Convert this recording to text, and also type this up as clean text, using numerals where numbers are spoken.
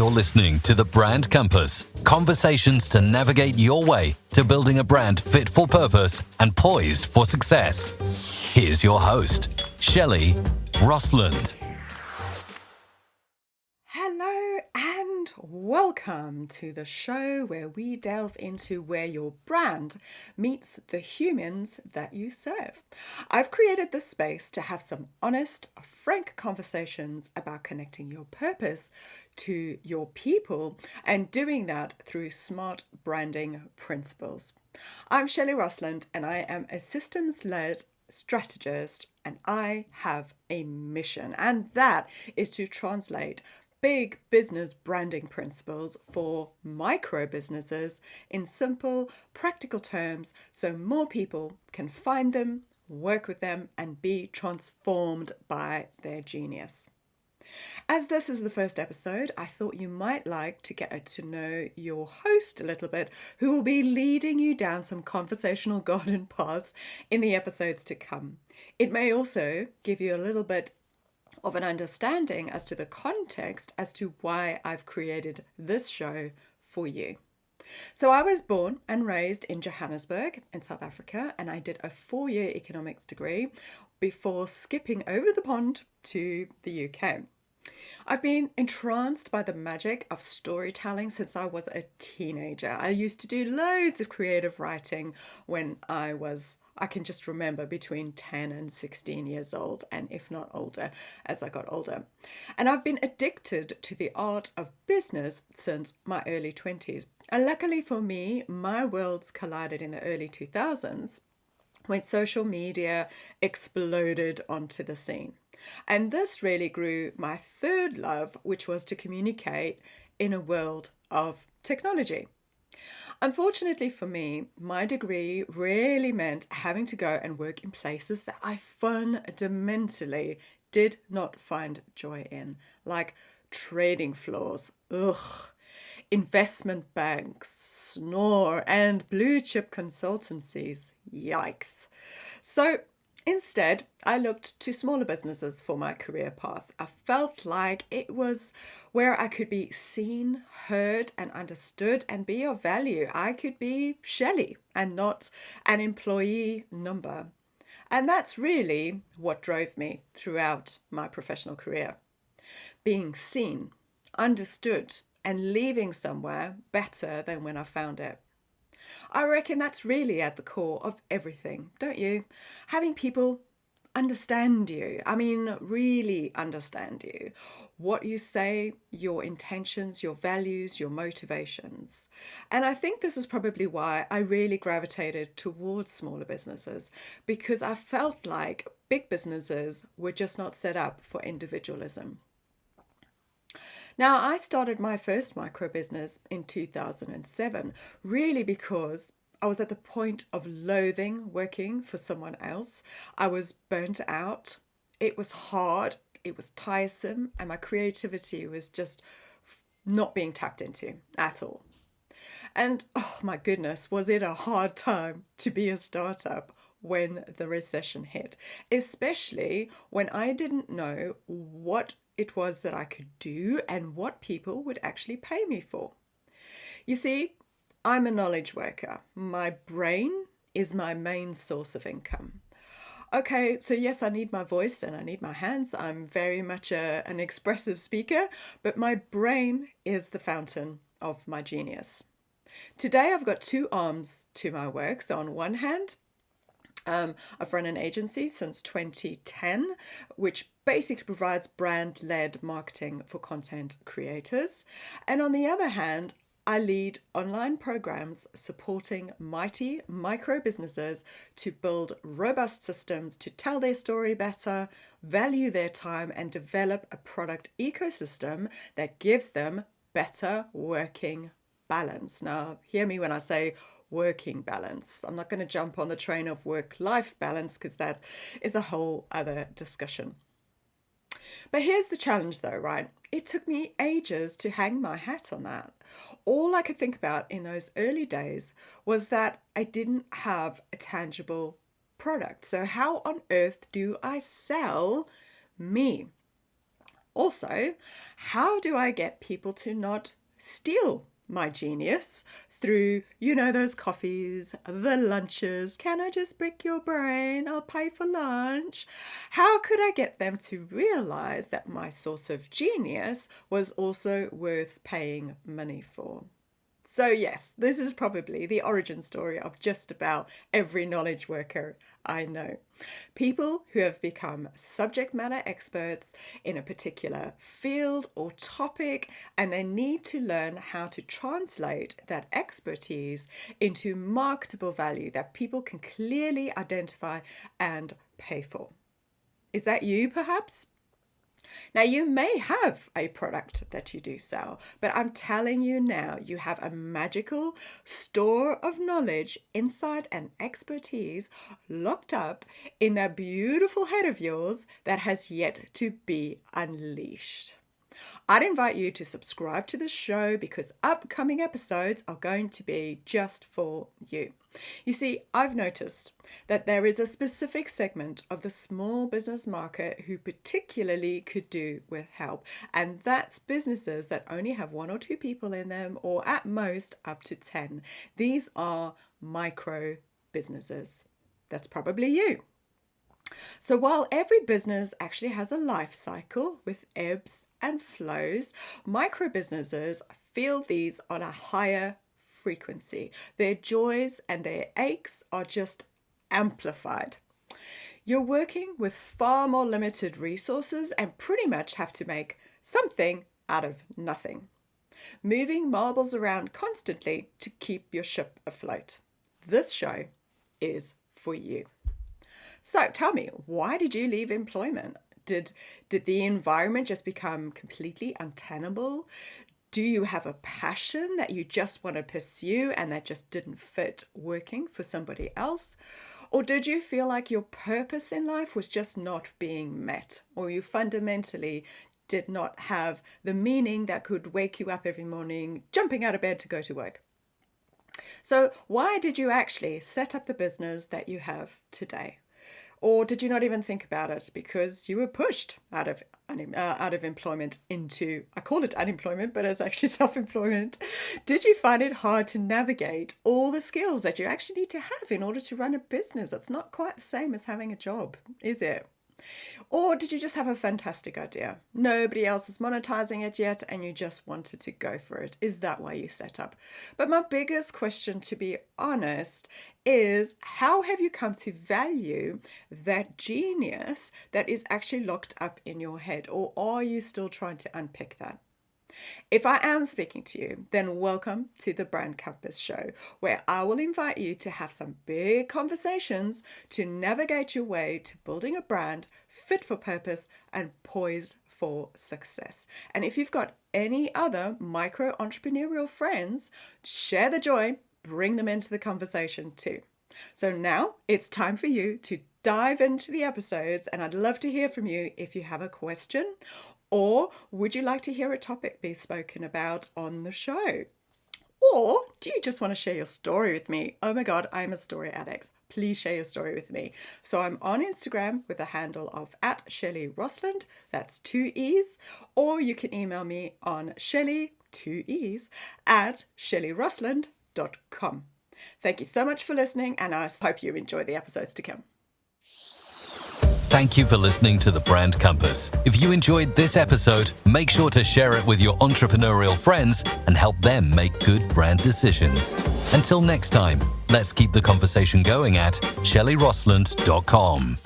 You're listening to The Brand Compass, conversations to navigate your way to building a brand fit for purpose and poised for success. Here's your host, Shelley Rostlund. Hello and welcome to the show where we delve into where your brand meets the humans that you serve. I've created this space to have some honest, frank conversations about connecting your purpose to your people and doing that through smart branding principles. I'm Shelley Rostlund and I am a systems-led strategist, and I have a mission, and that is to translate big business branding principles for micro businesses in simple, practical terms so more people can find them, work with them, and be transformed by their genius. As this is the first episode, I thought you might like to get to know your host a little bit, who will be leading you down some conversational garden paths in the episodes to come. It may also give you a little bit of an understanding as to the context as to why I've created this show for you. So I was born and raised in Johannesburg in South Africa, and I did a 4-year economics degree before skipping over the pond to the UK. I've been entranced by the magic of storytelling since I was a teenager. I used to do loads of creative writing when I can just remember between 10 and 16 years old, and if not older, as I got older. And I've been addicted to the art of business since my early 20s. And luckily for me, my worlds collided in the early 2000s when social media exploded onto the scene. And this really grew my third love, which was to communicate in a world of technology. Unfortunately for me, my degree really meant having to go and work in places that I fundamentally did not find joy in, like trading floors, investment banks, snore, and blue chip consultancies, yikes. So instead, I looked to smaller businesses for my career path. I felt like it was where I could be seen, heard, and understood and be of value. I could be Shelley and not an employee number. And that's really what drove me throughout my professional career. Being seen, understood, and leaving somewhere better than when I found it. I reckon that's really at the core of everything, don't you? Having people understand you. I mean, really understand you. What you say, your intentions, your values, your motivations. And I think this is probably why I really gravitated towards smaller businesses, because I felt like big businesses were just not set up for individualism. Now, I started my first micro business in 2007, really because I was at the point of loathing working for someone else. I was burnt out. It was hard. It was tiresome. And my creativity was just not being tapped into at all. And oh my goodness, was it a hard time to be a startup when the recession hit, especially when I didn't know what it was that I could do and what people would actually pay me for. You see, I'm a knowledge worker. My brain is my main source of income. Okay, so yes, I need my voice and I need my hands. I'm very much an expressive speaker, but my brain is the fountain of my genius. Today, I've got two arms to my work. So on one hand, I've run an agency since 2010, which basically provides brand-led marketing for content creators. And on the other hand, I lead online programs supporting mighty micro businesses to build robust systems to tell their story better, value their time, and develop a product ecosystem that gives them better working balance. Now, hear me when I say working balance. I'm not going to jump on the train of work-life balance because that is a whole other discussion. But here's the challenge though, right? It took me ages to hang my hat on that. All I could think about in those early days was that I didn't have a tangible product. So how on earth do I sell me? Also, how do I get people to not steal my genius through, those coffees, the lunches? Can I just brick your brain? I'll pay for lunch. How could I get them to realize that my source of genius was also worth paying money for? So yes, this is probably the origin story of just about every knowledge worker I know. People who have become subject matter experts in a particular field or topic, and they need to learn how to translate that expertise into marketable value that people can clearly identify and pay for. Is that you, perhaps? Now, you may have a product that you do sell, but I'm telling you now, you have a magical store of knowledge, insight, and expertise locked up in that beautiful head of yours that has yet to be unleashed. I'd invite you to subscribe to the show because upcoming episodes are going to be just for you. You see, I've noticed that there is a specific segment of the small business market who particularly could do with help, and that's businesses that only have 1 or 2 people in them, or at most up to 10. These are micro businesses. That's probably you. So while every business actually has a life cycle with ebbs and flows, micro businesses feel these on a higher frequency. Their joys and their aches are just amplified. You're working with far more limited resources and pretty much have to make something out of nothing, moving marbles around constantly to keep your ship afloat. This show is for you. So tell me, why did you leave employment? Did the environment just become completely untenable? Do you have a passion that you just want to pursue and that just didn't fit working for somebody else? Or did you feel like your purpose in life was just not being met? Or you fundamentally did not have the meaning that could wake you up every morning, jumping out of bed to go to work? So why did you actually set up the business that you have today? Or did you not even think about it because you were pushed out of employment into, I call it unemployment, but it's actually self-employment? Did you find it hard to navigate all the skills that you actually need to have in order to run a business? It's not quite the same as having a job, is it? Or did you just have a fantastic idea? Nobody else was monetizing it yet and you just wanted to go for it. Is that why you set up? But my biggest question, to be honest, is how have you come to value that genius that is actually locked up in your head? Or are you still trying to unpick that? If I am speaking to you, then welcome to the Brand Compass Show, where I will invite you to have some big conversations to navigate your way to building a brand fit for purpose and poised for success. And if you've got any other micro entrepreneurial friends, share the joy, bring them into the conversation too. So now it's time for you to dive into the episodes, and I'd love to hear from you if you have a question. Or would you like to hear a topic be spoken about on the show? Or do you just want to share your story with me? Oh my God, I'm a story addict. Please share your story with me. So I'm on Instagram with the handle of @Shelley Rostlund. That's 2 E's. Or you can email me on Shelley, 2 E's, @ShelleyRostlund.com. Thank you so much for listening, and I hope you enjoy the episodes to come. Thank you for listening to The Brand Compass. If you enjoyed this episode, make sure to share it with your entrepreneurial friends and help them make good brand decisions. Until next time, let's keep the conversation going at ShelleyRostlund.com.